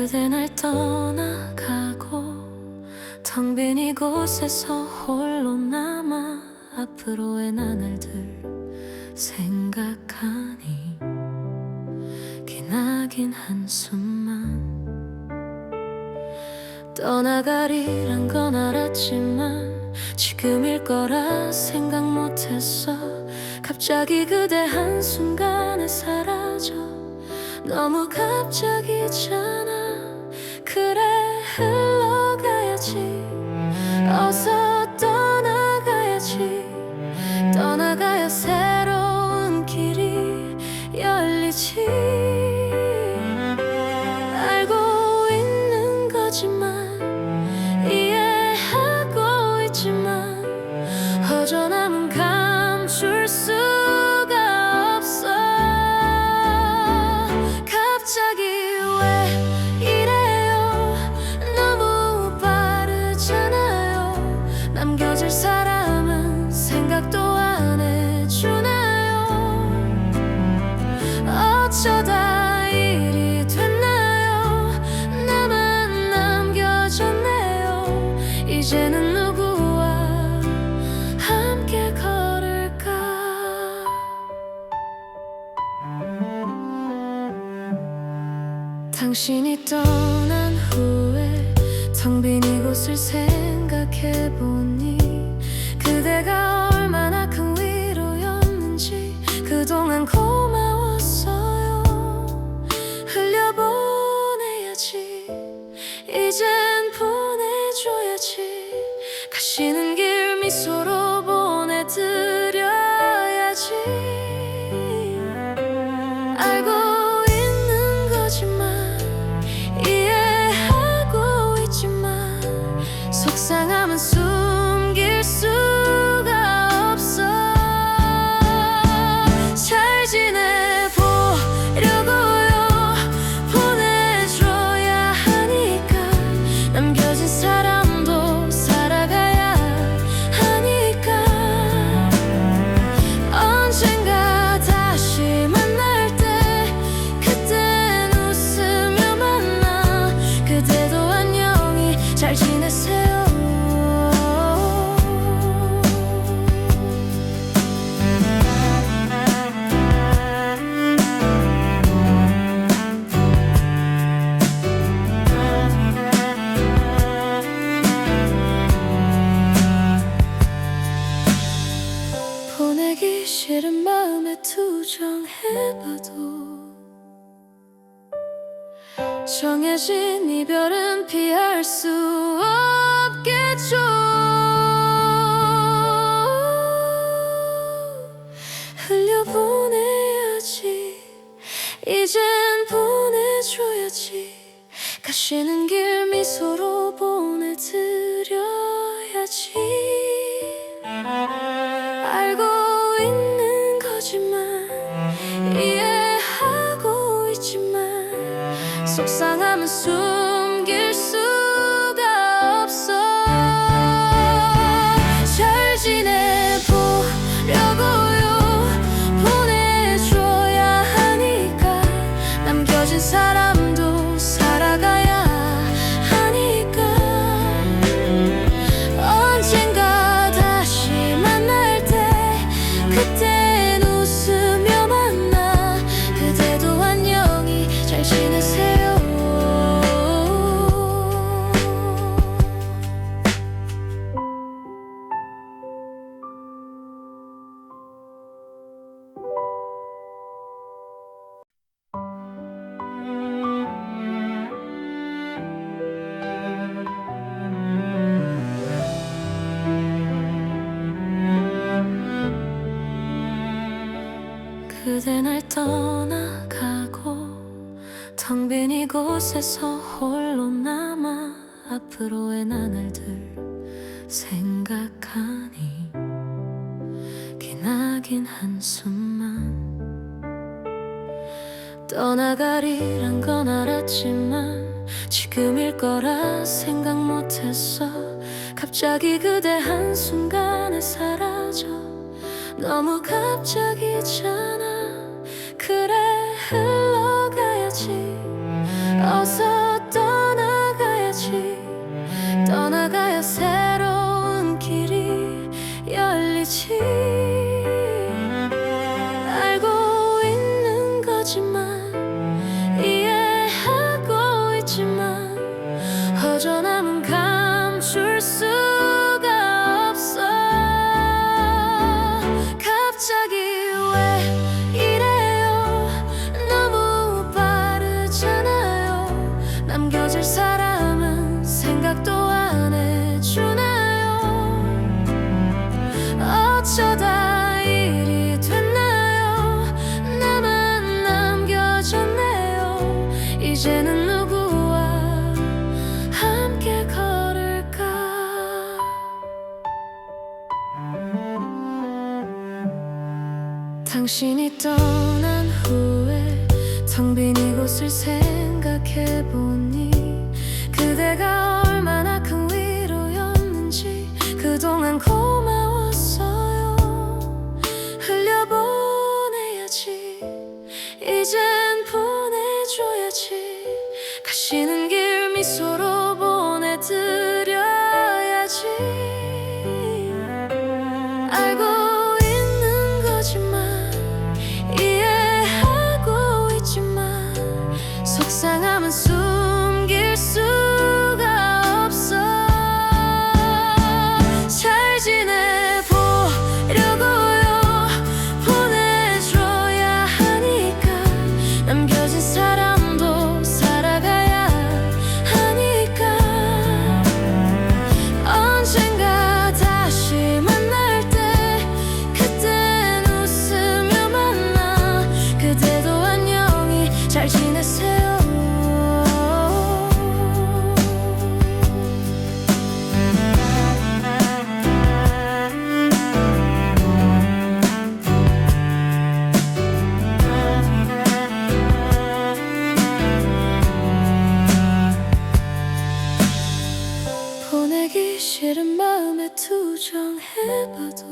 그대 날 떠나가고 텅 빈 이곳에서 홀로 남아 앞으로의 나날들 생각하니 기나긴 한숨만. 떠나가리란 건 알았지만 지금일 거라 생각 못했어. 갑자기 그대 한순간에 사라져. 너무 갑자기잖아. 그래 흘러가야지. 어서 떠나가야지. 떠나가야 새로운 길이 열리지. 알고 있는 거지만 이해하고 있지만 허전함은 감출 수가 없어. 갑자기 왜 이래요. 너무 빠르잖아요. 남겨질 사람은 생각도 안 해주나요. 어쩌다 일이 됐나요. 나만 남겨졌네요. 이제는 누구와 함께 걸을까. 당신이 떠난 후에 텅 빈 이곳을 생각해보니 그대가 얼마나 큰 위로였는지 그동안 고마웠어요. 흘려보내야지. 이젠 보내줘야지. 가시는 길 미소로 보내드려야지. 알고 있는 거지만 이해하고 있지만 속상함은 숨길 수가 없어. 잘 지내보려고요. 보내줘야 하니까. 남겨진 사람도 살아가야 하니까. 언젠가 다시 만날 때 그땐 웃으며 만나. 그대도 안녕히 잘 지내세요. 보내기 싫은 마음에 투정해봐도 정해진 이별은 피할 수 없겠죠. 흘려보내야지. 이젠 보내줘야지. 가시는 길 미소로 보내드려야지. 알고 있는 거지만 이해하고 있지만 속상함은 숨길 수가 없어. 잘 지내보려고요. 보내줘야 하니까. 남겨진 사람도 살아가야 하니까. 언젠가 다시 만날 때 그땐 웃으며 만나. 그대도 안녕히 잘 지내세요. 그대 날 떠나가고 텅 빈 이곳에서 홀로 남아 앞으로의 나날들 생각하니 기나긴 한숨만. 떠나가리란 건 알았지만 지금일 거라 생각 못했어. 갑자기 그대 한순간에 사라져. 너무 갑자기잖아. 그래 흘러가야지. 어서 떠 당신이 떠난 후에 텅 빈 이곳을 생각해보니 그대가 얼마나 큰 위로였는지 그동안 고마웠어요. 흘려보내야지, 이젠 보내줘야지. 가시는 길 미소로 보내드려야지. 알고 있는 거지만 이해하고 있지만 속상함은 숨길 수가 없어. 잘 지내보려고요. 보내줘야 하니까 남겨진 사람도 살아가야 하니까. 언젠가 다시 만날 때 그땐 웃으며 만나. 그대도 안녕히 잘 지내세요. 보내기 싫은 마음에 투정해봐도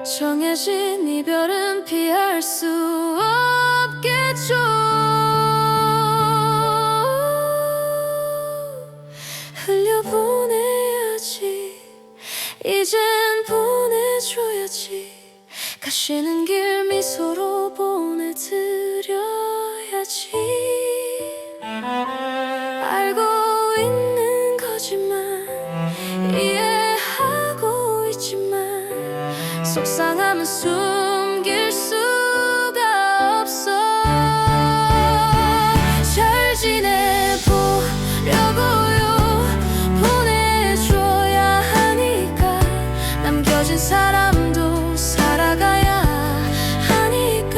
정해진 이별은 피할 수 없겠죠. 흘려보내야지, 이젠 보내줘야지. 가시는 길 미소로 보내드려야지. 알고 있는 거지만 이해하고 있지만 속상함은 숨길 수가 없어. 잘 지내보려고요. 보내줘야 하니까 남겨진 사람도 살아가야 하니까.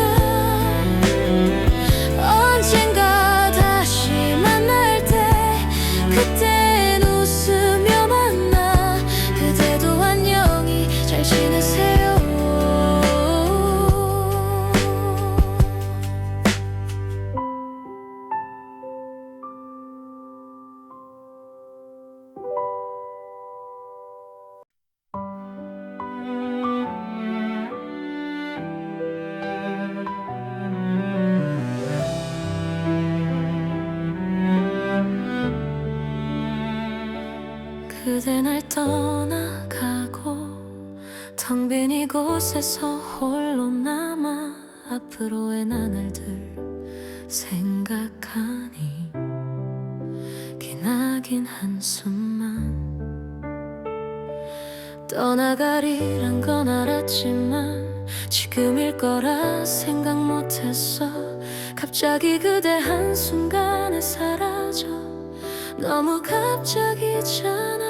언젠가 다시 만날 때 그땐 웃으며 만나. 그대도 안녕히 잘 지내세요. 그대 날 떠나가고 텅 빈 이곳에서 홀로 남아. 앞으로의 나날들 생각하니 기나긴 한숨만. 떠나가리란 건 알았지만 지금일 거라 생각 못했어. 갑자기 그대 한순간에 사라져. 너무 갑자기잖아.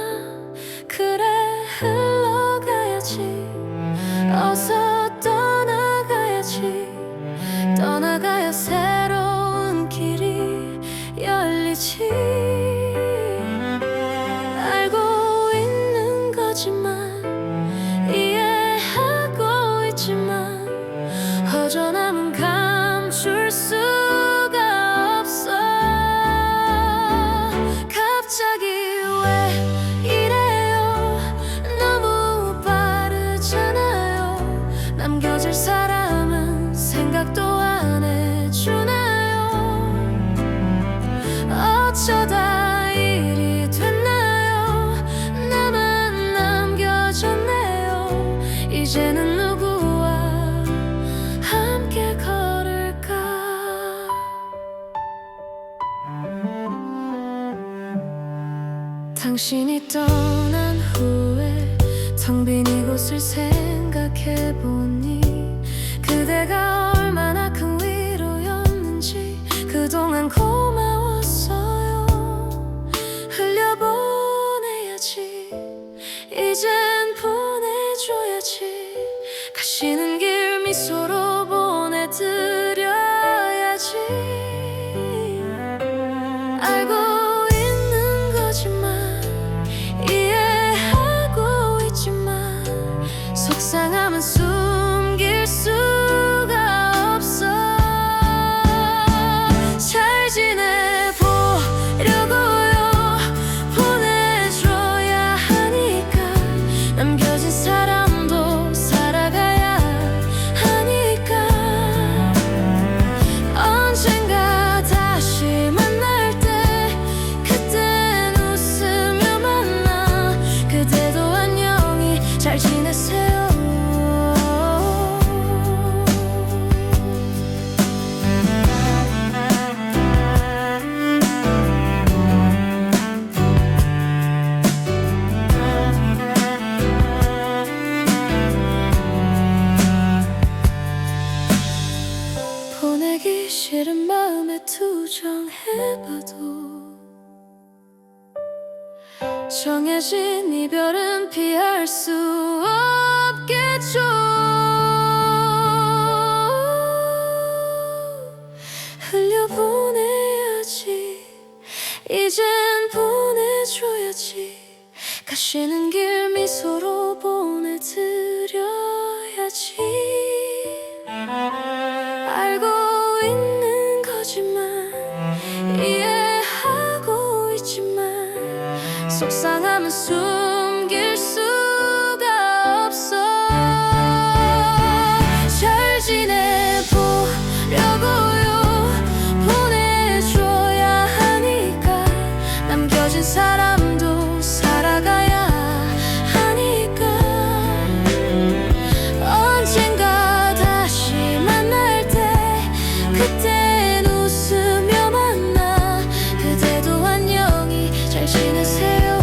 그래 흘러가야지. 어서 떠나가야지. 떠나가야 새로운 길이 열리지. 알고 있는 거지만 이해하고 있지만 허전함은 감출 수가 없어. 갑자기 왜 이래요? 너무 빠르잖아요. 남겨질 사람은 생각도 안 해주나요? 어쩌다 일이 됐나요? 나만 남겨졌네요. 이제는 누구와 함께 걸을까? 당신이 떠난 후에 텅 빈 이곳을 생각해보니 그대가 얼마나 큰 위로였는지 그동안 고마웠어요. 흘려보내야지, 이젠 보내줘야지. 가시는 길 미소로 보내드려야지. 알고 있는 거지만 이해하고 있지만 속상함은 정해진 이별은 피할 수 없겠죠. 흘려보내야지, 이젠 보내줘야지. 가시는 길 미소로 보내드려야지. 알고 있는 거지만, 이해하고 있지만, 속상함은 숨길 수가 없어. 잘 지내보려고요. 보내줘야 하니까. 남겨진 사람도 살아가야 하니까. 언젠가 다시 만날 때 그땐 웃으며 만나. 그대도 안녕히 잘 지내세요.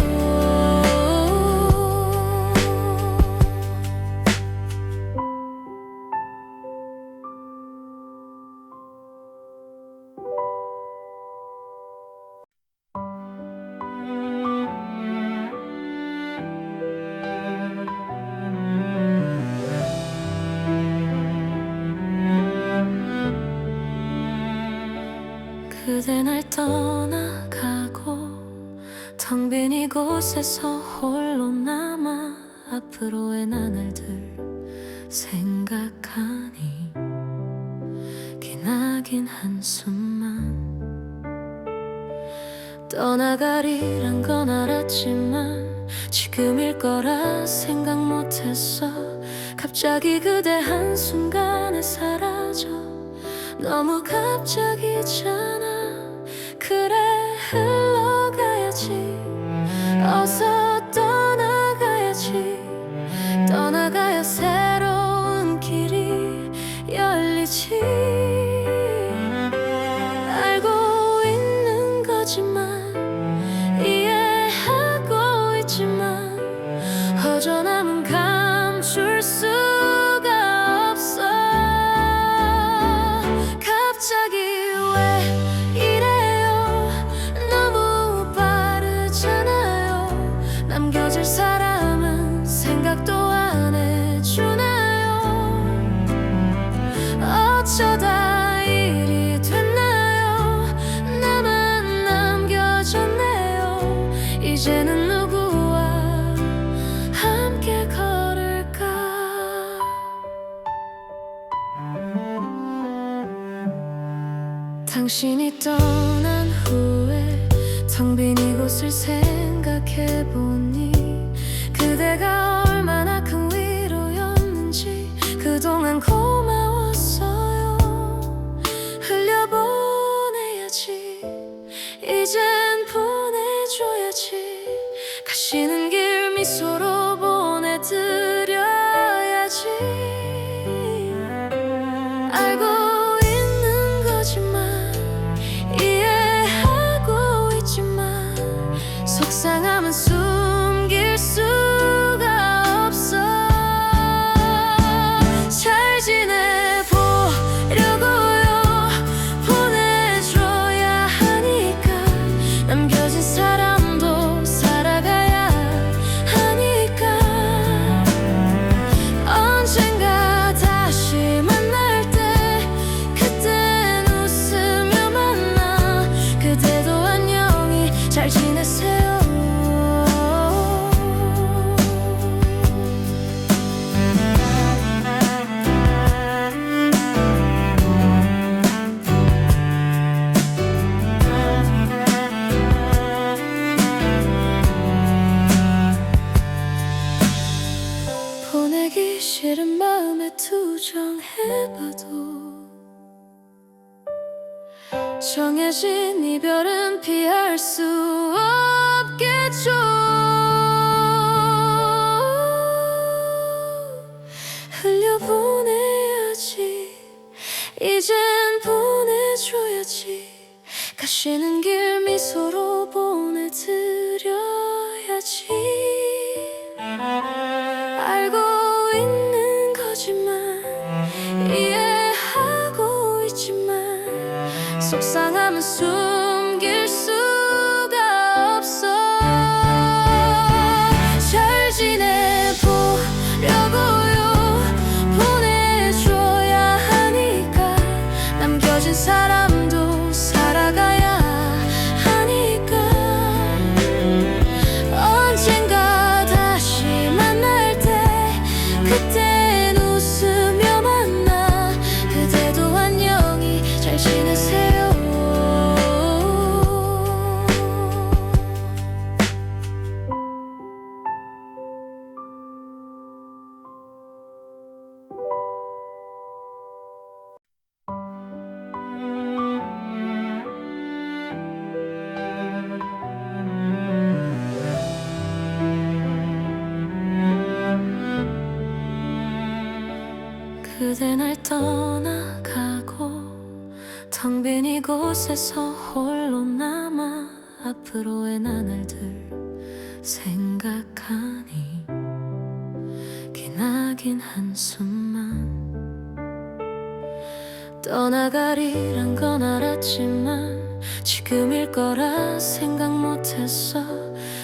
그대 날 떠나가고 텅 빈 이곳에서 홀로 남아. 앞으로의 나날들 생각하니 기나긴 한숨만. 떠나가리란 건 알았지만 지금일 거라 생각 못했어. 갑자기 그대 한순간에 사라져. 너무 갑자기잖아. 그래, 흘러가야지. 어서 떠나가야지. 떠나가야 새로운 길이 열리지. 알고 있는 거지만, 이해하고 있지만, 허전함은 감출 수가 없어. 갑자기 왜 이래요? 너무 빠르잖아요. 남겨질 사람은 생각도 안 해주나요? 어쩌다 일이 됐나요? 나만 남겨졌네요. 이제는 누구와 함께 걸을까? 당신이 떠난 후에 텅 빈 이곳을 생각해보니 그대가 얼마나 큰 위로였는지. 그동안 고마웠어요. 흘려보내야지, 이젠 보내줘야지. 가시는 길 미소로 보내드려야지. 알고 있는 거지만, 이해하고 있지만, 속상함은 숨길 수가 없어. 잘 지내보려고요. 보내줘야 하니까. 남겨진 사람도 살아가야 하니까. 언젠가 다시 만날 때 그땐 웃으며 만나. 그대도 안녕히 잘 지내세요. 보내기 싫은 마음에 투정해봐도 정해진 이별은 피할 수 없겠죠. 흘려보내야지, 이젠 보내줘야지. 가시는 길 미소로 보내드려야지. 알고 있는 거지만, 이해하고 있지만, 속상함은 숨길 수가 없어. 그대 날 떠나가고 텅 빈 이곳에서 홀로 남아 앞으로의 나날들 생각하니 기나긴 한숨만. 떠나가리란 건 알았지만 지금일 거라 생각 못했어.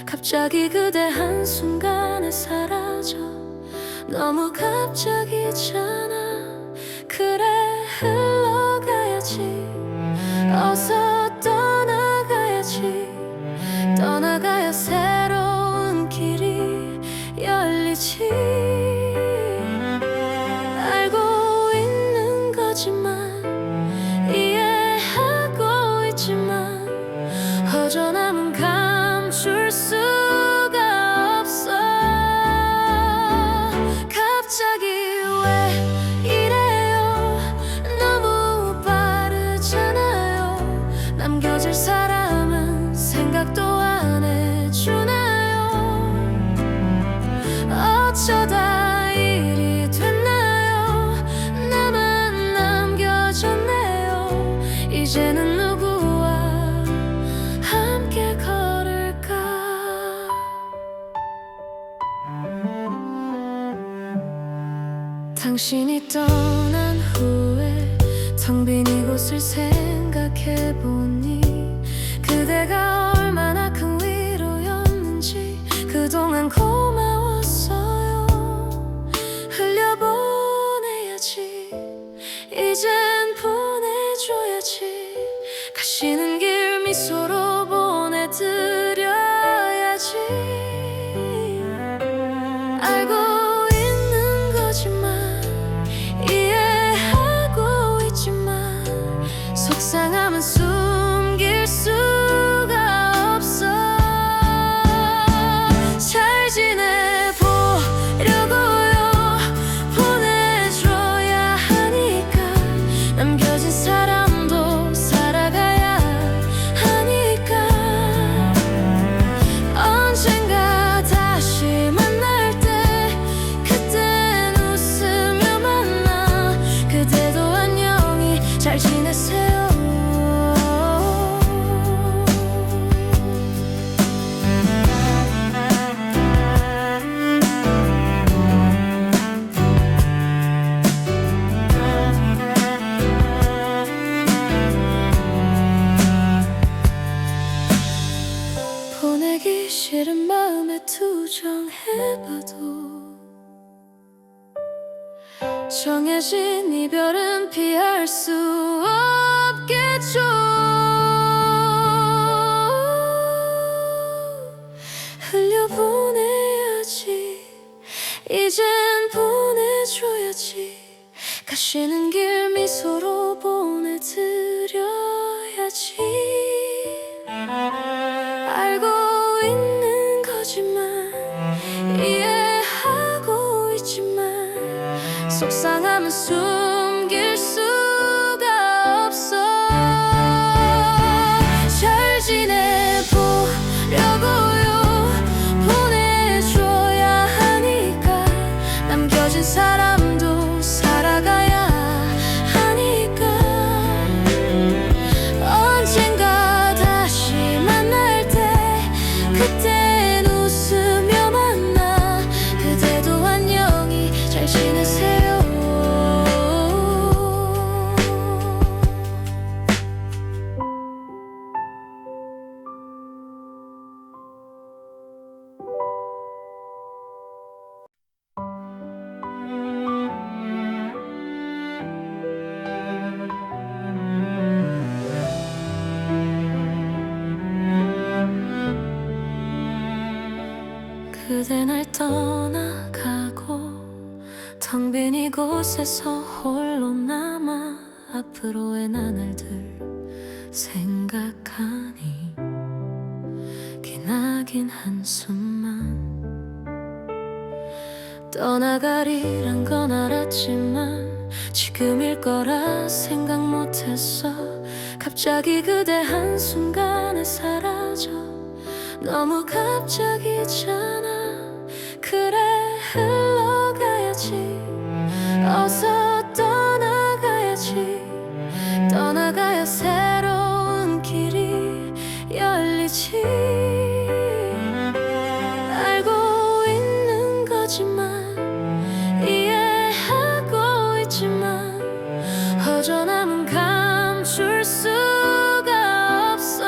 갑자기 그대 한순간에 사라져. 너무 갑자기잖아. 그래 흘러가야지. 어서 떠나가야지. 떠나가야 새로운 길이 열리지. 알고 있는 거지만 이해하고 있지만 허전함은 감출 수가 없어. 갑자기 왜 이래요. 너무 빠르잖아요. 남겨질 사람은 생각도 안 해주나요. 어쩌다 일이 됐나요. 나만 남겨졌네요. 이제는 누구와 함께 걸을까. 당신이 떠난 후에 텅 빈 이곳을 생각해보니 그대가 얼마나 큰 위로였는지 그동안 고마웠어요. 흘려보내야지. 이젠 보내줘야지. 가시는 길 미소로 보내드려야지. 알고 있는 거지만 이해하고 있지만 속상함은 숨길 수가 없어. 잘 지내보려고요. 보내줘야 하니까. 남겨진 사람도 살아가야 하니까. 언젠가 다시 만날 때 그땐 웃으며 만나. 그대도 안녕히 잘 지내세요. 보내기 싫은 마음에 투정해봐도 정해진 이별은 피할 수 없겠죠. 흘려보내야지. 이젠 보내줘야지. 가시는 길 미소로 보내드려야지. 알고 있는 거지만 이해하고 있지만 속상함은 숨길 수가 없어. 잘 지내보려고요. 보내줘야 하니까. 남겨진 사람도 살아가야 하니까. 언젠가 다시 만날 때 그땐 웃으며 만나. 그대도 안녕히 잘 지내세요. 그대 날 떠나가고 텅 빈 이곳에서 홀로 남아 앞으로의 나날들 생각하니 기나긴 한숨만. 떠나가리란 건 알았지만 지금일 거라 생각 못했어. 갑자기 그대 한순간에 사라져. 너무 갑자기잖아. 그래 흘러가야지. 어서 떠 알고 있는 거지만 이해하고 있지만 허전함은 감출 수가 없어.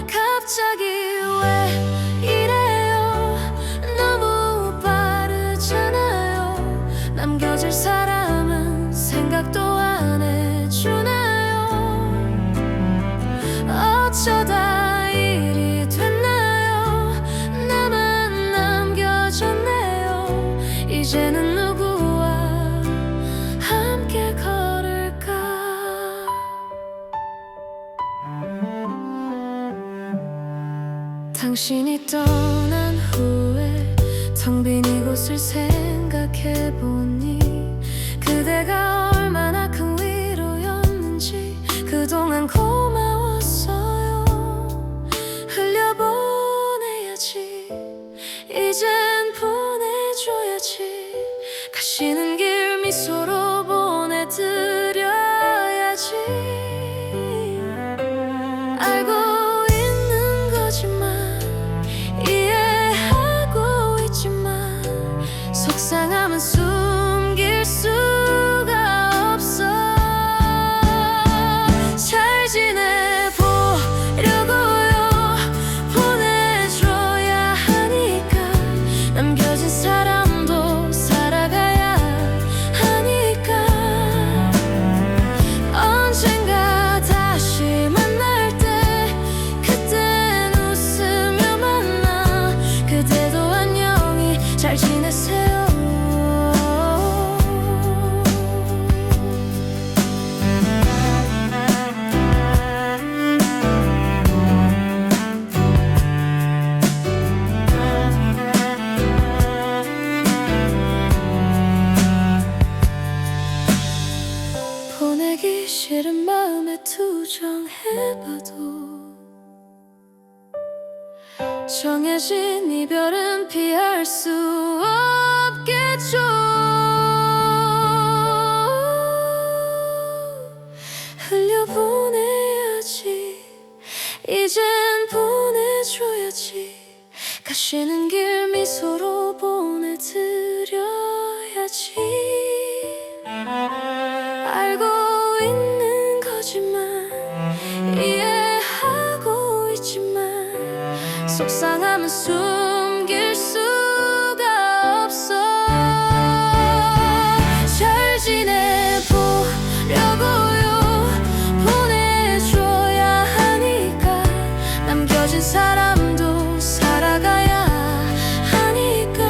갑자기 왜 이래요? 너무 빠르잖아요. 남겨질 사람은 생각도 안 해주나요? 어쩌다 일이 됐나요? 나만 남겨졌네요. 이제는 누구와 함께 걸을까? 당신이 떠난 후에 텅 빈 이곳을 생각해보니 그대가 얼마나 큰 위로였는지 그동안 고마웠어요. 흘려보내야지, 이젠 보내줘야지. 가시는 길 미소로 보내드려야지. 알고 있는 거지만 이해하고 있지만 속상함은 숨길 수가 없어. 잘 지내보려고요. 보내줘야 하니까 남겨진 사람도 살아가야 하니까. 언젠가 다시 만날 때 그땐 웃으며 만나. 그대도 안녕히 잘 지내세요. 보내기 싫은 마음에 투정해봐도 정해진 이별은 피할 수 없겠죠. 흘려보내야지, 이젠 보내줘야지. 가시는 길 미소로 보내드려야지. 알고 있는 거지만 이해하고 있지만 속상함은 숨길 수가 없어. 잘 지내보려고요. 보내줘야 하니까 남겨진 사람도 살아가야 하니까.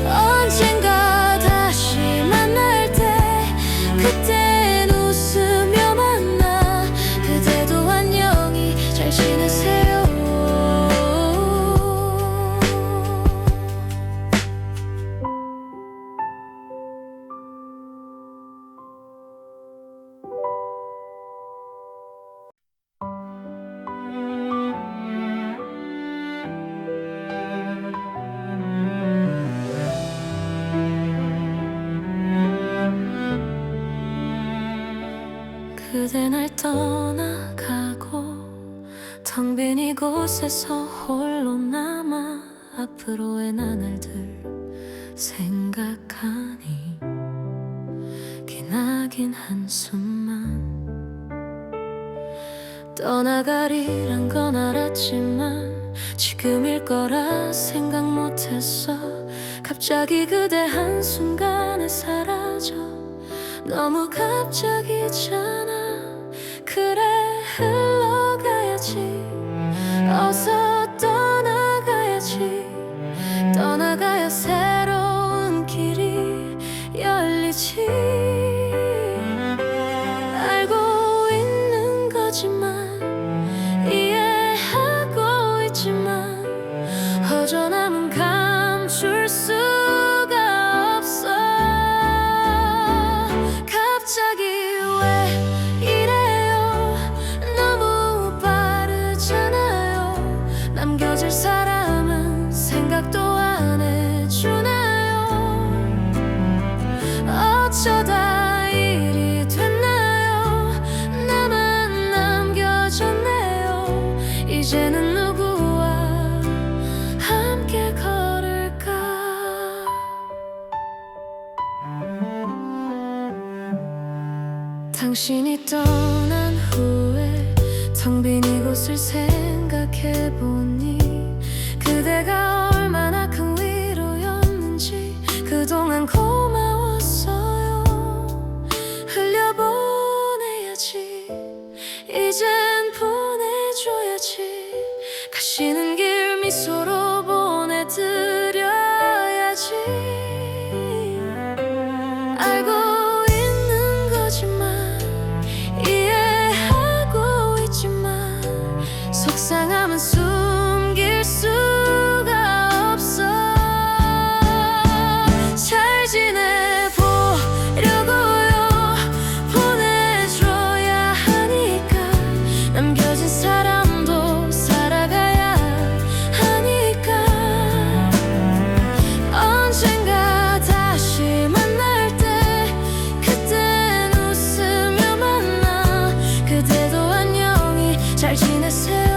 언젠가 다시 만날 때 그땐 웃으며 만나. 그대도 안녕히 잘 지내세요. 그대 날 떠나가고 텅 빈 이곳에서 홀로 남아. 앞으로의 나날들 생각하니 기나긴 한숨만. 떠나가리란 건 알았지만 지금일 거라 생각 못했어. 갑자기 그대 한순간에 사라져. 너무 갑자기잖아. 그래 흘러가야지. 어서 떠나가야지. 떠나가야 새로운 길이 열리지. 알고 있는 거지만 이해하고 있지만 허전함은 감출 수가 없어. 갑자기 왜 이래요? 너무 빠르잖아요. 남겨질 사람은 생각도 안 해주나요? 어쩌다 일이 됐나요? 나만 남겨 이제는 누구와 함께 걸을까? 당신이 떠난 후에 텅 빈 이곳을 생각해보니 그대가 얼마나 큰 위로였는지 그동안 고마웠어요. 흘려보내야지, 이젠 보내줘야지. 가시는 길 미소로 보내드려야지. 알고 있는 거지만 이해하고 있지만 속상함은 숨길 수가 없어. 잘 지내보려고요. 보내줘야 하니까 남겨진 사람도 살아가야 하니까 언젠가 다시 만날 때 그땐 웃으며 만나. 그대도 안녕히 잘 지내세요.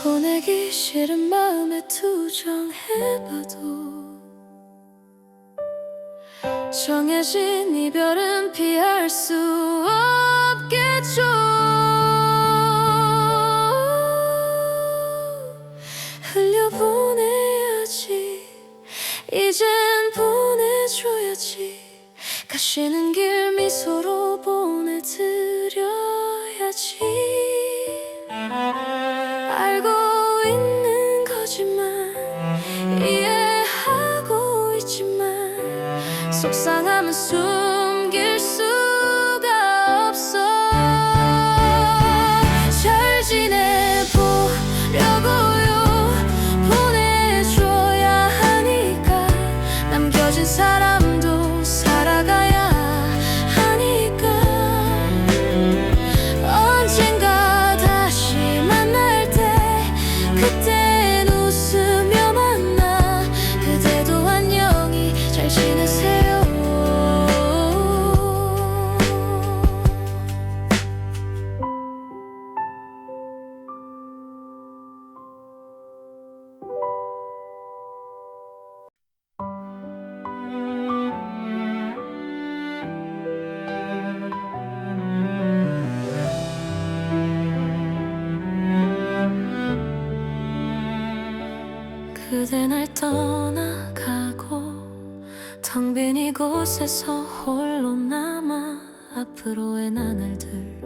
보내기 싫은 마음에 투정해봐도 정해진 이별은 피할 수 없겠죠. 흘려보내야지, 이젠 보내줘야지. 가시는 길 미소로 보내드려야지. 알고 있는 거지만 이해하고 있지만 속상함은 숨길 수가 없어. 잘 지내보려고요. 보내줘야 하니까 남겨진 사람도 살아가야 하니까 언젠가 다시 만날 때 그땐 웃으며 만나. 그대도 안녕히 잘 지내세요. 그대 날 떠나가고 텅 빈 이곳에서 홀로 남아 앞으로의 나날들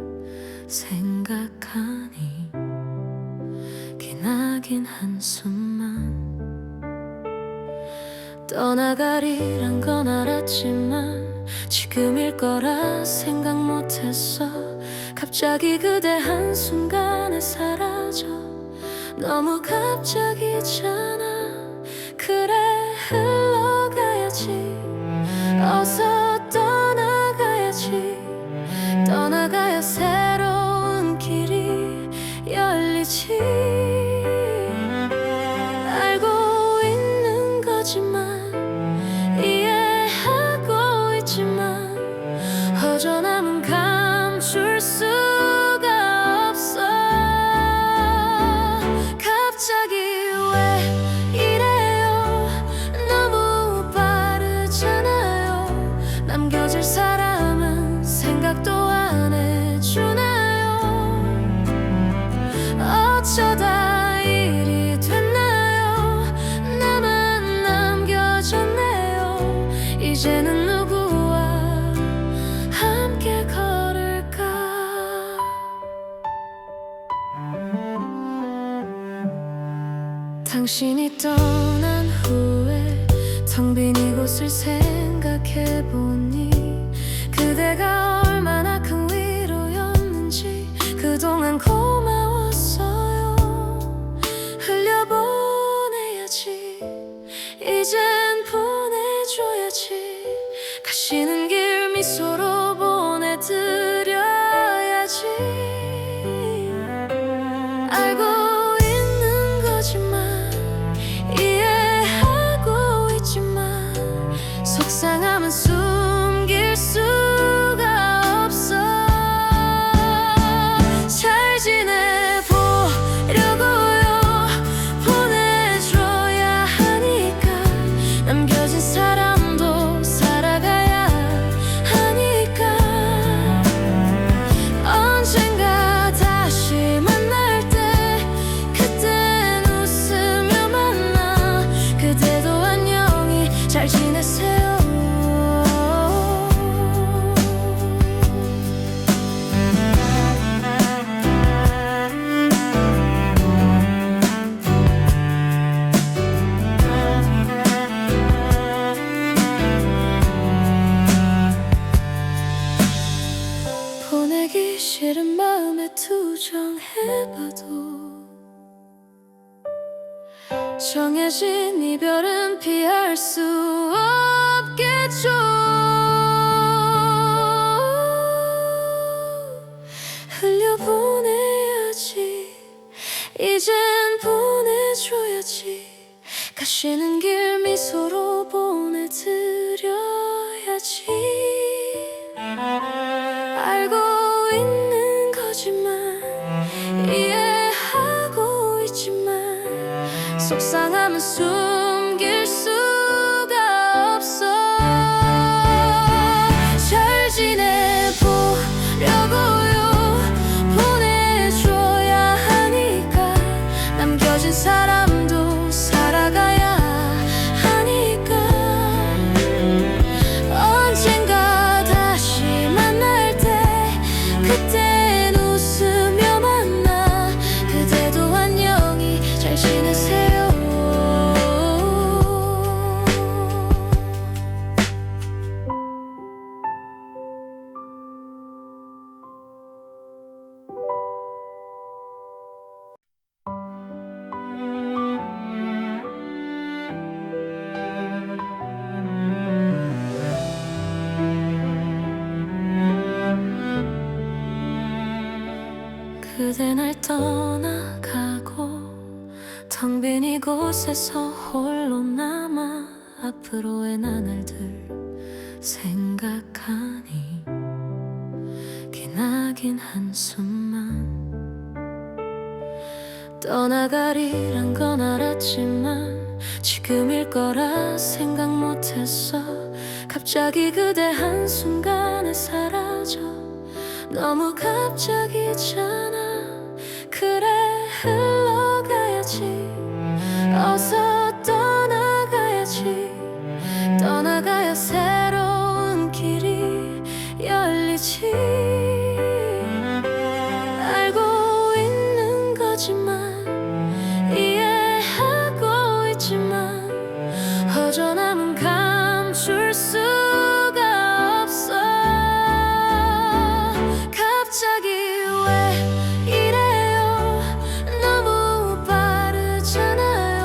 생각하니 기나긴 한숨만. 떠나가리란 건 알았지만 지금일 거라 생각 못했어. 갑자기 그대 한순간에 사라져. 너무 갑자기잖아. 그래 흘러가야지. 어서 떠나가야지. 떠나가야 새로운 길이 열리지. 알고 있는 거지만 이해하고 있지만 허전함은 감출 수가 없어. 갑자기 왜 이래요? 너무 빠르잖아요. 남겨질 사람은 생각도 안 해주나요? 어쩌다 일이 됐나요? 나만 남겨졌네요. 이제는 누구와 함께 걸을까? 당신이 떠난 후에 텅 빈 이곳을 생각해보니 그대가 얼마나 큰 위로였는지 그동안 고마웠어요. 흘려보내야지, 이젠 보내줘야지. 가시는 길 미소로 보내드려야지. 보내기 싫은 마음에 투정해봐도 정해진 이별은 피할 수 없겠죠. 흘려보내야지, 이젠 보내줘야지. 가시는 길 미소로 보내드려야지. 알고 있는 거지만 이해하고 있지만 속상함은 숨길 수가 없어. 잘 지내보려고요. 보내줘야 하니까 남겨진 사람도 살아가야 하니까. 언젠가 다시 만날 때 그땐 웃으며 만나. 그대도 안녕히 잘 지내세요. 그대 날 떠나가고 텅 빈 이곳에서 홀로 남아. 앞으로의 나날들 생각하니 기나긴 한숨만. 떠나가리란 건 알았지만 지금일 거라 생각 못했어. 갑자기 그대 한순간에 사라져. 너무 갑자기잖아. 그래 흘러가야지. 어서 떠나가야지. 떠나가야 새로운 길이 열리지. 알고 있는 거지만 이해하고 있지만 허전함은 감출 수가 없어. 갑자기 왜 이래요? 너무 빠르잖아요.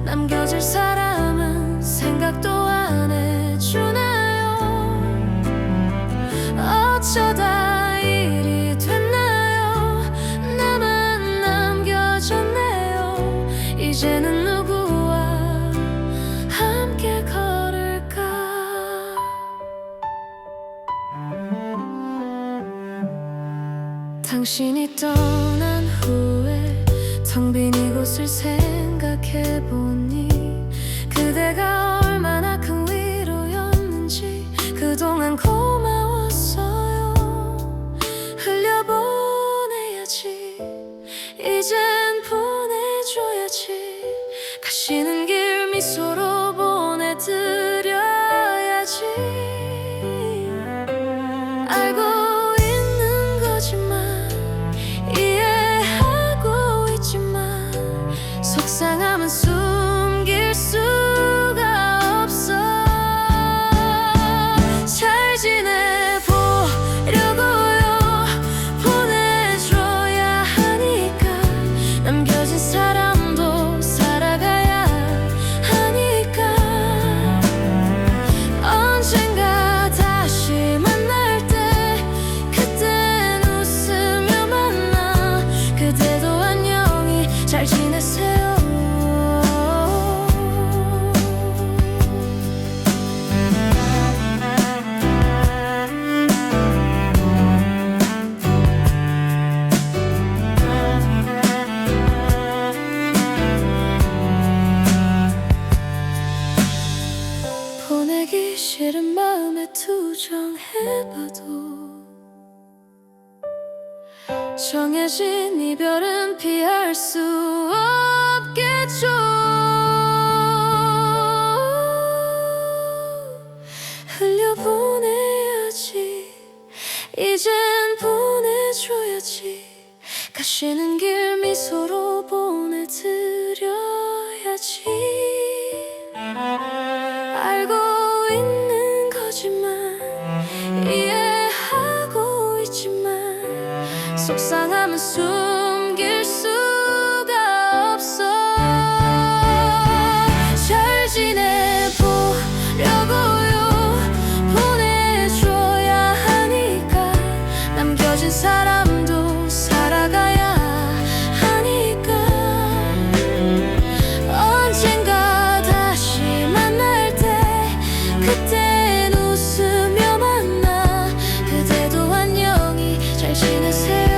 남겨질 사람은 생각도 안 해주나요? 어쩌다 일이 됐나요? 나만 남겨졌네요. 이제는 누구와 함께 걸을까? 당신이 떠난 후에 텅 빈 이곳을 생각해보니 그대가 얼마나 큰 위로였는지. 그동안 고마웠어요. 흘려보내야지, 이젠 보내줘야지. 가시는 길 미소로 보내드려야지. 알고 있는 거지만 이해하고 있지만 속상함은 숨길 수가 없어. 잘 지내보려고요. 보내줘야 하니까 남겨진 사람도 살아가야 하니까. 언젠가 다시 만날 때 그땐 웃으며 만나. 그대도 안녕히 잘 지내세요. 보내기 싫은 마음에 투정해봐도 정해진 이별은 피할 수 없겠죠. 흘려보내야지, 이젠 보내줘야지. 가시는 길 미소로 보내드려야지. 알고 있는 거지만 이해하고 있지만 속상함은 숨길 수가 없어. 잘 지내보려고요. 보내줘야 하니까 남겨진 사람도 살아가야 하니까. 언젠가 다시 만날 때 그땐 웃으며 만나. 그대도 안녕히 잘 지내세요.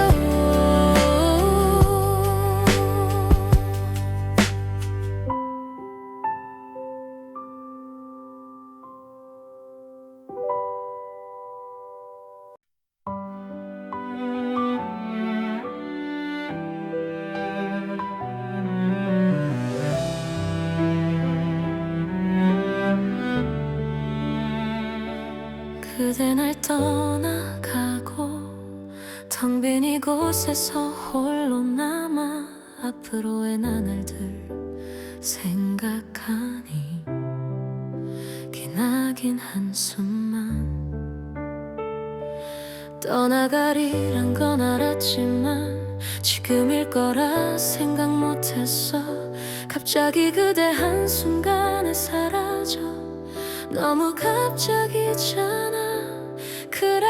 그대 날 떠나가고 텅 빈 이곳에서 홀로 남아. 앞으로의 나날들 생각하니 기나긴 한숨만. 떠나가리란 건 알았지만 지금일 거라 생각 못했어. 갑자기 그대 한순간에 사라져. 너무 갑자기잖아. 그래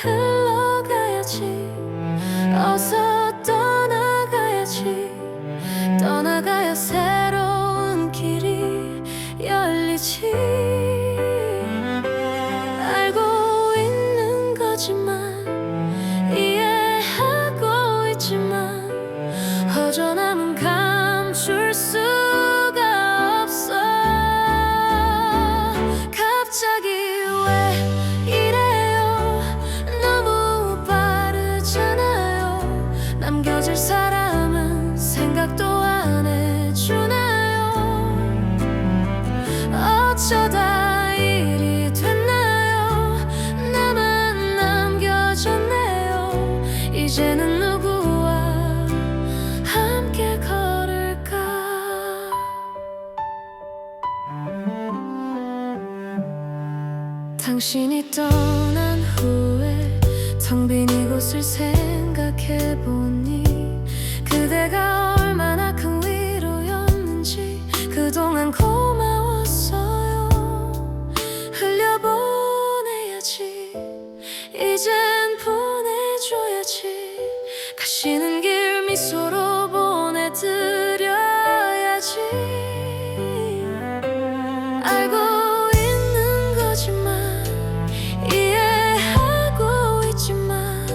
흘러가야지. 어서 떠나가야지. 떠나가야 새로운 길이 열리지. 알고 있는 거지만 이해하고 있지만 허전함은 감출 수가 없어. 갑자기 왜 이래요. 너무 빠르잖아요. 남겨질 사람은 생각도 안 해주나요. 어쩌다 일이 됐나요. 나만 남겨졌네요. 이제는 누구와 함께 걸을까. 당신이 떠난 후에 텅 빈 이곳을 생각해보니 그대가 얼마나 큰 위로였는지. 그동안 고마웠어요. 흘려보내야지. 이젠 보내줘야지. 가시는 길 미소로 보내드려야지. 알고 있는 거지만 이해하고 있지만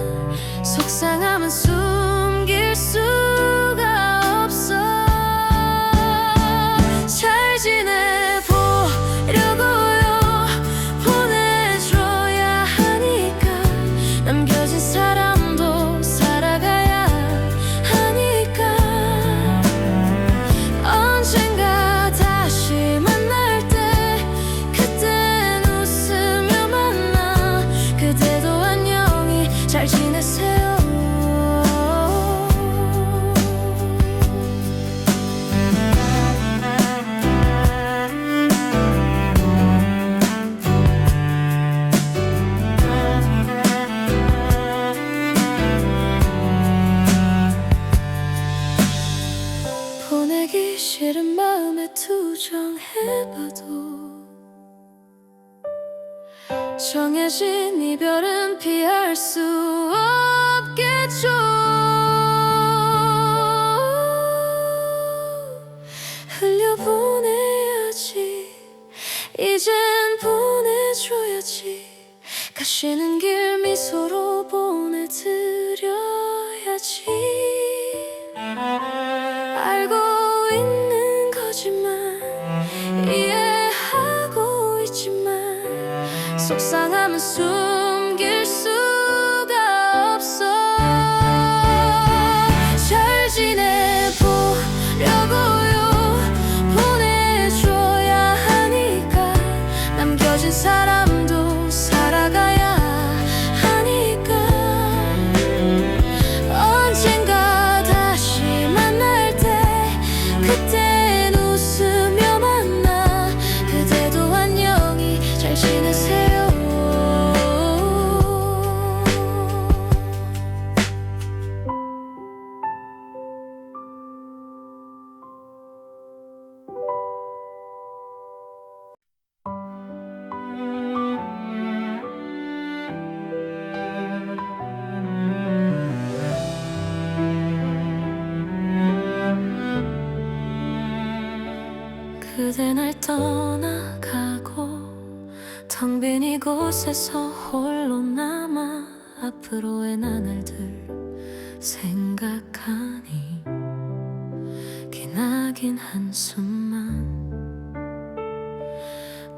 속상함은 숨길 수가 없어. 잘 지내보려고요. 보내줘야 하니까 남겨진 사람도 살아가야 하니까. 언젠가 다시 만날 때 그땐 웃으며 만나. 그대도 안녕히 잘 지내세요. 보내기 싫은 마음에 투정해봐도 정해진 이별은 피할 수 없겠죠. 흘려보내야지. 이젠 보내줘야지. 가시는 길 미소로 보내드려야지. 알고 있는 거지만 이해하고 있지만 속상함은 숨길 수가 없어. 잘 지내보려고요. 보내줘야 하니까 남겨진 사람도 살아가야 하니까. 언젠가 다시 만날 때 그땐 웃으며 만나. 그대도 안녕히 잘 지내세요. 그대 날 떠나가고 텅 빈 이곳에서 홀로 남아 앞으로의 나날들 생각하니 기나긴 한숨만.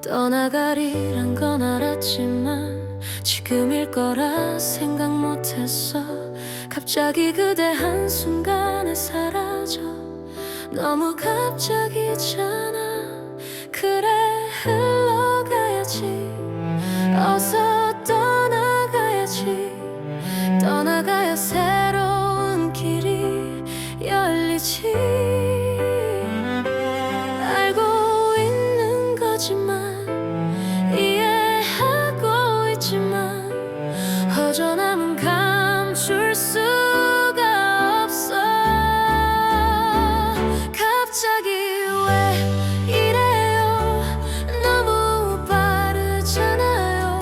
떠나가리란 건 알았지만 지금일 거라 생각 못했어. 갑자기 그대 한순간에 사라져. 너무 갑자기잖아. 그래 흘러가야지. 어서 떠나가야지. 떠나가야 새로운 길이 열리지. 알고 있는 거지만 이해하고 있지만 허전함은 감출 수가 없어. 갑자기 왜 이래요. 너무 빠르잖아요.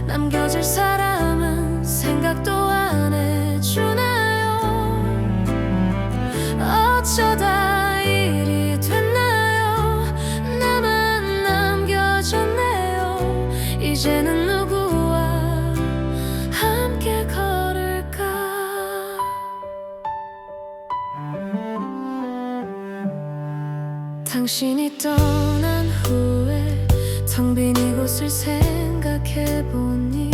남겨질 사람은 생각도 안 해주나요. 어쩌다 일이 됐나요. 나만 남겨졌네요. 이제는 누구와 함께 걸을까. 당신이 떠난 후에 텅 빈 이곳을 생각해보니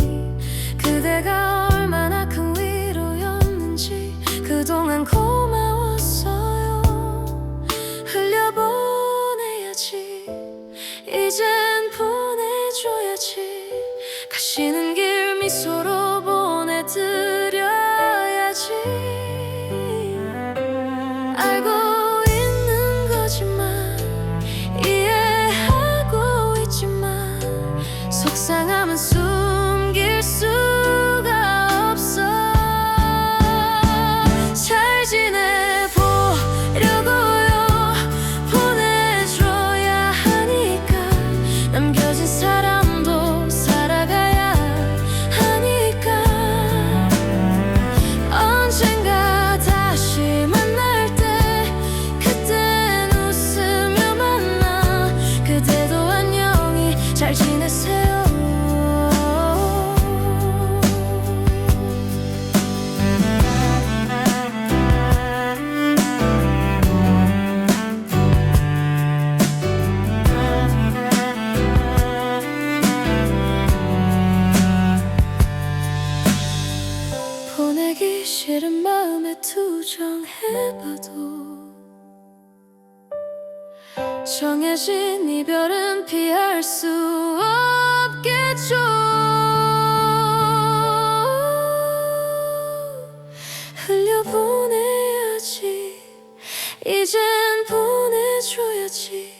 그대가 얼마나 큰 위로였는지 그동안 고마웠어요. 흘려보내야지. 이젠 보내줘야지. 가시는 길 미소로 보내드려야지. 알고 있는 거지만 이해하고 있지만 속상함은 숨길 수가 없어. 잘 지내보려고요. 보내줘야 하니까. 남겨진 사람도 살아가야 하니까. 언젠가 다시 만날 때 그땐 웃으며 만나. 그대도 안녕히 잘 지내세요. 보내기 싫은 마음에 투정해봐도 정해진 이별은 피할 수 없겠죠. 흘려보내야지. 이젠 보내줘야지.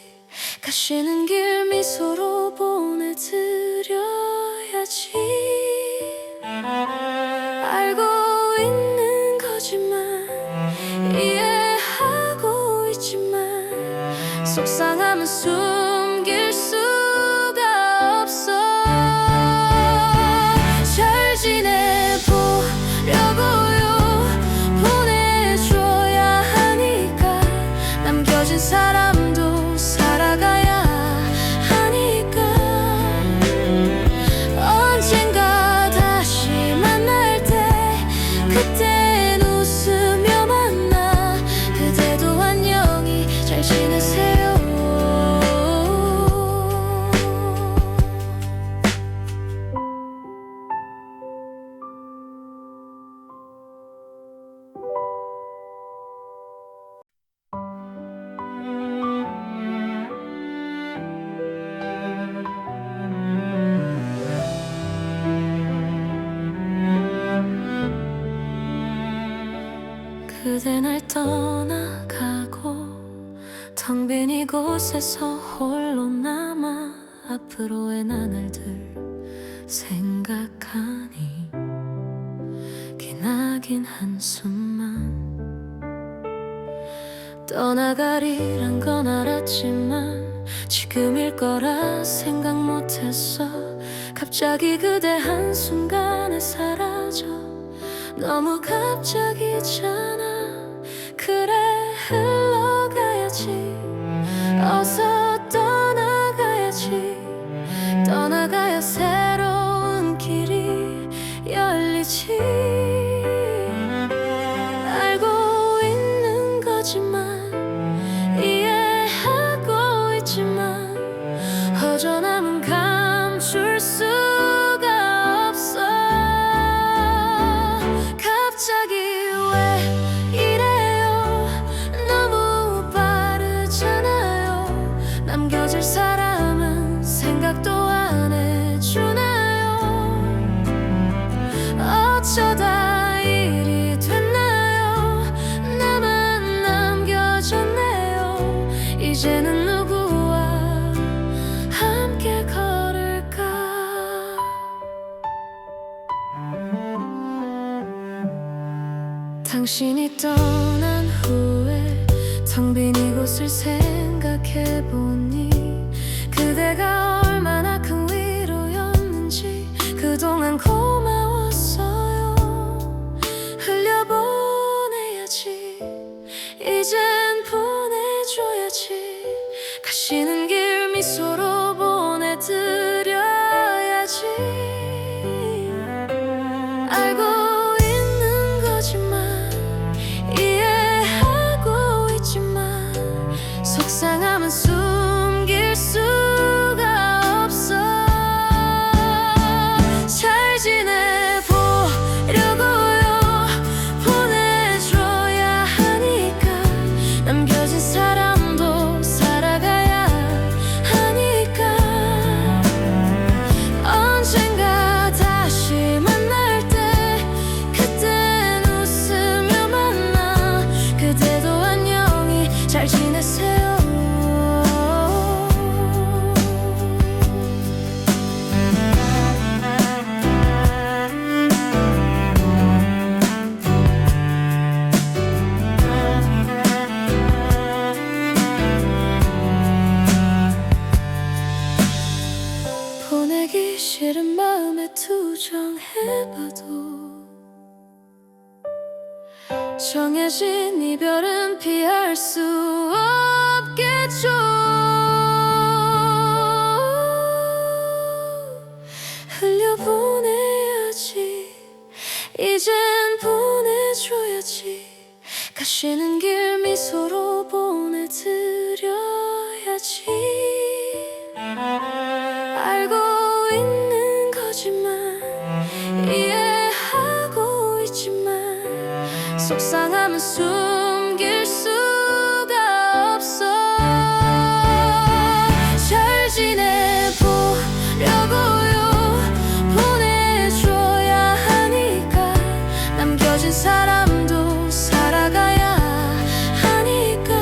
가시는 길 미소로 보내드려야지. 알고 있는 거지만 이해하고 있지만 속상함은 숨길 수가 없어. 잘 지내보려고요. 보내줘야 하니까. 남겨진 사람도 살아가야 하니까. 언젠가 다시 만날 때 그땐 웃으며 만나. 그대도 안녕히 잘 지내세요. 그대 날 떠나가고 텅 빈 이곳에서 홀로 남아 앞으로의 나날들 생각하니 기나긴 한숨만. 떠나가리란 건 알았지만 지금일 거라 생각 못했어. 갑자기 그대 한순간에 사라져. 너무 갑자기잖아. 그래 흘러가야지. 어서 떠 알고 있는 거지만 이해하고 있지만 허전함은 감출 수가 없어. 갑자기 왜 이래요? 너무 빠르잖아요. 남겨질 사람은 생각도 안 해주나요? 어쩌다 일이 됐나요? 나만 남겨졌네요. 이제는 누구와 함께 걸을까? 당신이 떠난 후에 텅 빈 이곳을 생각해보니 그대가 얼마나 큰 위로였는지 그동안 고마웠어요. 흘려보내야지, 이젠 보내줘야지. 가시는 길 미소로 보내드려야지. 알고 있는 거지만 이해하고 있지만 속상함은 숨길 수가 없어. 잘 지내보려고요. 보내줘야 하니까 남겨진 사람도 살아가야 하니까. 언젠가 다시 만날 때 그땐 웃으며 만나. 그대도 안녕히 잘 지내세요. 보내기 싫은 마음에 투정해봐도 정해진 이별은 피할 수 없겠죠. 흘려보내야지, 이젠 보내줘야지. 가시는 길 미소로 보내드려야지. 알고 있는 거지만 이해하고 있지만 속상함은 숨길 수가 없어. 잘 지내보려고요. 보내줘야 하니까 남겨진 사람도 살아가야 하니까.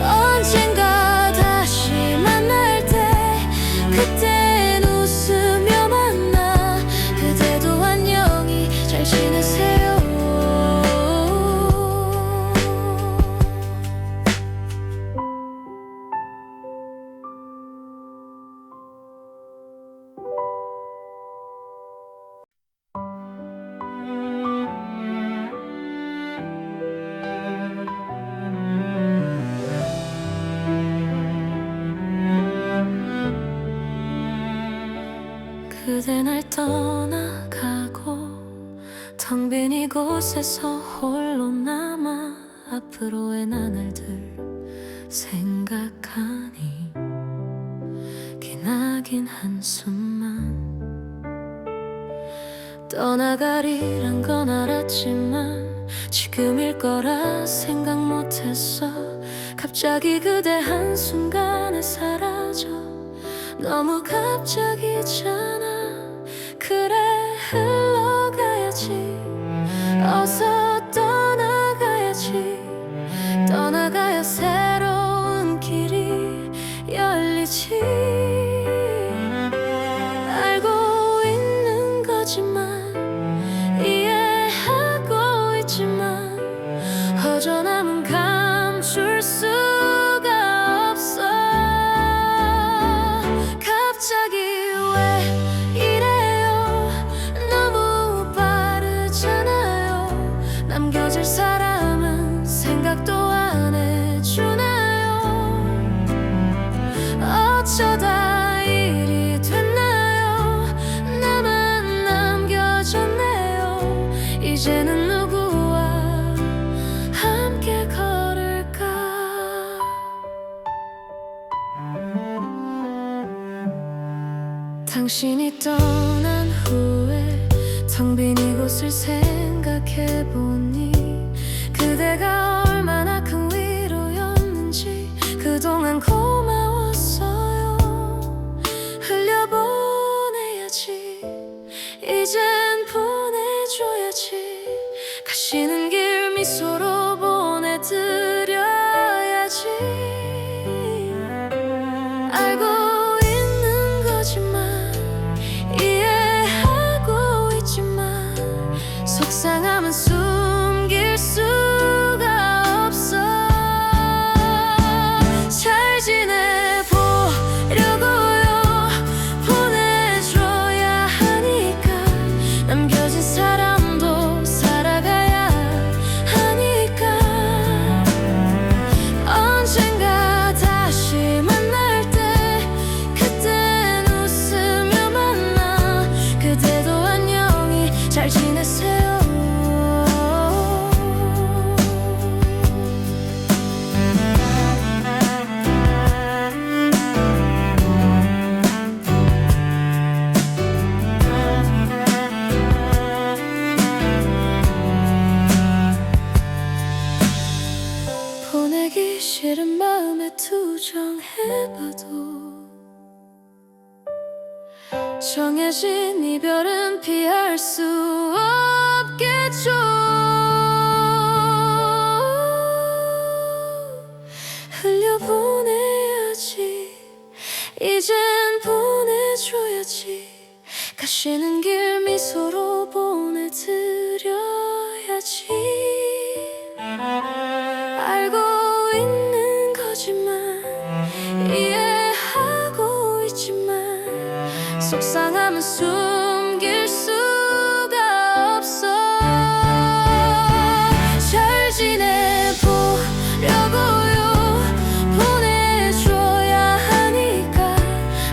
언젠가 다시 만날 때 그땐 웃으며 만나. 그대도 안녕히 잘 지내세요. 그대 날 떠나가고 텅 빈 이곳에서 홀로 남아. 앞으로의 나날들 생각하니 기나긴 한숨만. 떠나가리란 건 알았지만 지금일 거라 생각 못했어. 갑자기 그대 한순간에 사라져. 너무 갑자기잖아. 그래 흘러가야지. 어서 떠나가야지. 떠나가야 새로운 길이 열리지. 알고 있는 거지만 이해하고 있지만 허전함은 감출 수가 없어. 갑자기 왜 이래요? 당신이 떠난 후에 텅 빈 이곳을 생각해보니 그대가 얼마나 큰 위로였는지 그동안 고마웠어요. 흘려보내야지, 이젠 보내줘야지. 가시는 길 미소로 보내드려야지. 알고 있는 거지만 이해하고 있지만 속상함은 숨길 수가 없어. 잘 지내보려고요. 보내줘야 하니까 남겨진 사람도 살아가야 하니까 언젠가 다시 만날 때 그땐 웃으며 만나. 그대도 안녕히 잘 지내세요. 보내기 싫은 마음에 투정해봐도 정해진 이별은 피할 수 없겠죠. 흘려보내야지, 이젠 보내줘야지. 가시는 길 미소로 보내드려야지. 알고 있는 거지만 이해하고 있지만 속상함은 숨길 수가 없어. 잘 지내보려고요. 보내줘야 하니까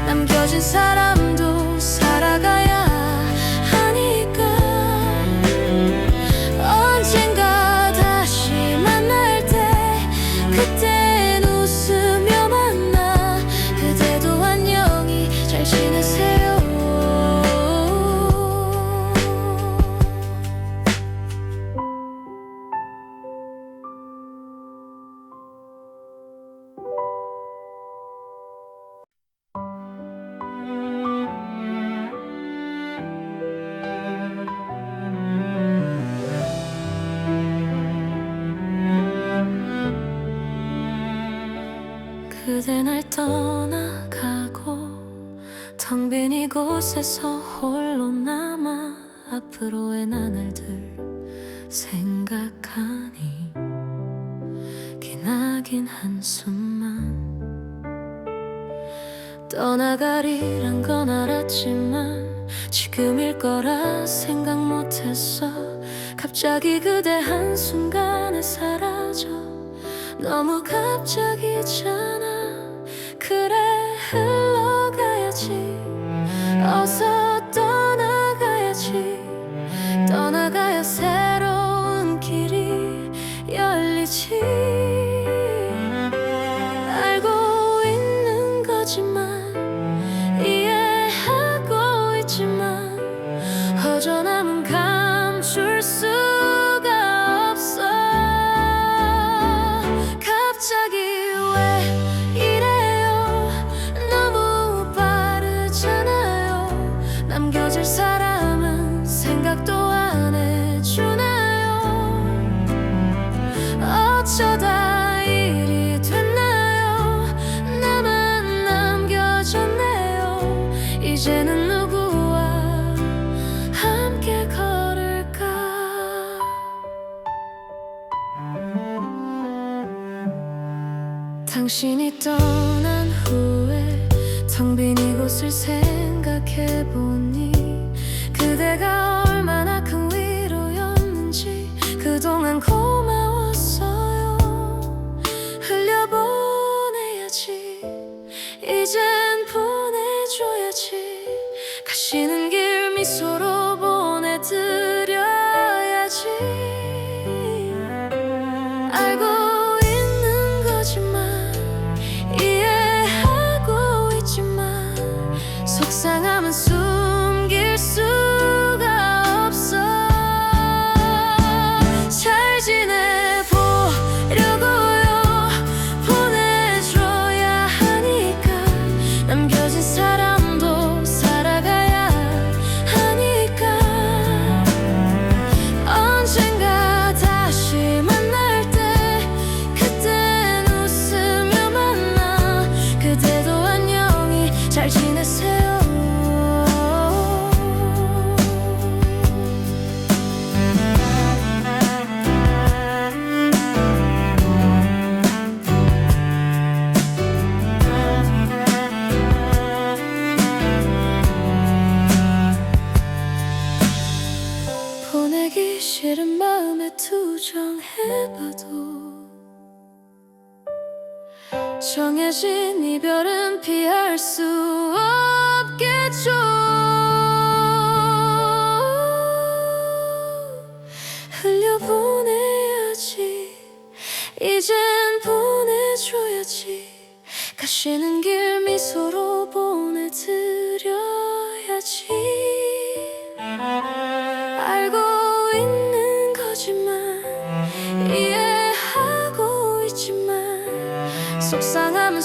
남겨진 사람도 살아가야 하니까 언젠가 다시 만날 때 그땐 웃으며 만나. 그대도 안녕히 잘 지내세요. 그대 날 떠나가고 텅 빈 이곳에서 홀로 남아 앞으로의 나날들 생각하니 기나긴 한숨만. 떠나가리란 건 알았지만 지금일 거라 생각 못했어. 갑자기 그대 한순간에 사라져. 너무 갑자기잖아. 그래 흘러가야지. 어서 떠나가야지. 떠나가야 새로운 길이 열리지. 알고 있는 거지만 이해하고 있지만 허전함은 감출 수가 없어. 갑자기 왜 이래요. 너무 빠르잖아요. 남겨질 사람은 생각도 안 해주나요. 어쩌다 일이 됐나요. 나만 남겨졌네요. 이제는 누구와 함께 걸을까. 당신이 떠난 후에 텅 빈 이곳을 생각해보니 그대가 얼마나 큰 위로였는지 그동안 고마웠어요. 흘려보내야지, 이젠 보내줘야지. 가시는 길 미소로 보내드려야지. 알고 있는 거지만 이해하고 있지만 속상함은 헤매기 싫은 마음에 투정해봐도 정해진 이별은 피할 수 없겠죠. 흘려보내야지, 이젠 보내줘야지. 가시는 길 미소로 보내드려야지. 알고 있는 거지만 이해하고 있지만 속상함은